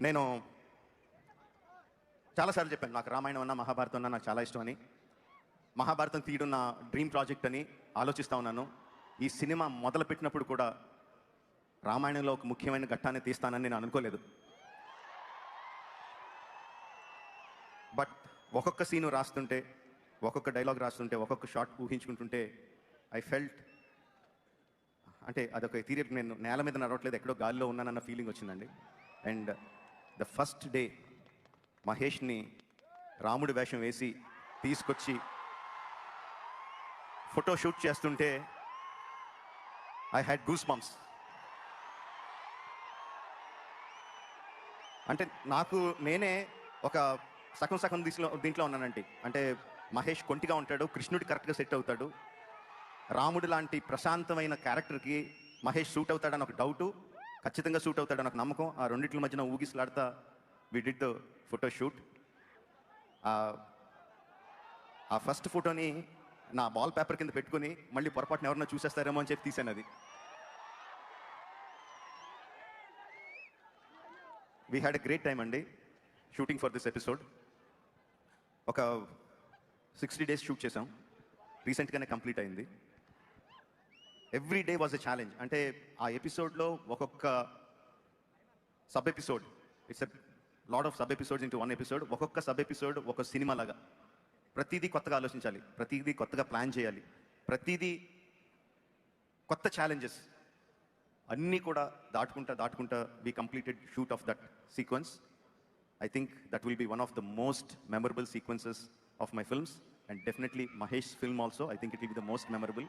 నేను చాలాసార్లు చెప్పాను నాకు రామాయణం అన్న మహాభారతం అన్న నాకు చాలా ఇష్టం అని. మహాభారతం తీయడం నా డ్రీమ్ ప్రాజెక్ట్ అని ఆలోచిస్తూ ఉన్నాను. ఈ సినిమా మొదలుపెట్టినప్పుడు కూడా రామాయణంలో ఒక ముఖ్యమైన ఘట్టాన్ని తీస్తానని నేను అనుకోలేదు. బట్ ఒక్కొక్క సీను రాస్తుంటే, ఒక్కొక్క డైలాగ్ రాస్తుంటే, ఒక్కొక్క షాట్ ఊహించుకుంటుంటే ఐ ఫెల్ట్ అంటే అదొక ఎథీరియల్, నేను నేల మీద నడవట్లేదు, ఎక్కడో గాలిలో ఉన్నానన్న ఫీలింగ్ వచ్చిందండి. అండ్ ద ఫస్ట్ డే మహేష్ని రాముడి వేషం వేసి తీసుకొచ్చి ఫోటో షూట్ చేస్తుంటే ఐ హ్యాడ్ గూస్ బంప్స్. అంటే నాకు నేనే ఒక సగం దీంట్లో ఉన్నానండి. అంటే మహేష్ కొంటిగా ఉంటాడు, కృష్ణుడి కరెక్ట్గా సెట్ అవుతాడు, రాముడు లాంటి ప్రశాంతమైన క్యారెక్టర్కి మహేష్ సూట్ అవుతాడని ఒక డౌటు, ఖచ్చితంగా సూట్ అవుతాడని ఒక నమ్మకం. ఆ రెండింటి మధ్యన ఊగిసలాడుతా we did the photo shoot. ఆ ఫస్ట్ ఫోటోని నా బాల్ పేపర్ కింద పెట్టుకుని మళ్ళీ పొరపాటున ఎవరన్నా చూసేస్తారేమో అని చెప్పి తీసాను అది. We had a great time అండి షూటింగ్ ఫర్ దిస్ ఎపిసోడ్. ఒక 60 days షూట్ చేసాం, రీసెంట్గానే కంప్లీట్ అయింది. Every day was a challenge. అంటే ఆ ఎపిసోడ్లో ఒక్కొక్క sub episode, it's a lot of sub episodes into one episode. ఒక్కొక్క సబ్ ఎపిసోడ్ ఒక సినిమా లాగా, ప్రతిదీ కొత్తగా ఆలోచించాలి, ప్రతిదీ కొత్తగా ప్లాన్ చేయాలి, ప్రతిదీ కొత్త ఛాలెంజెస్ అన్నీ కూడా దాటుకుంటా we completed shoot of that sequence. I think that will be one of the most memorable sequences of my films, and definitely Mahesh's film also, I think it will be the most memorable.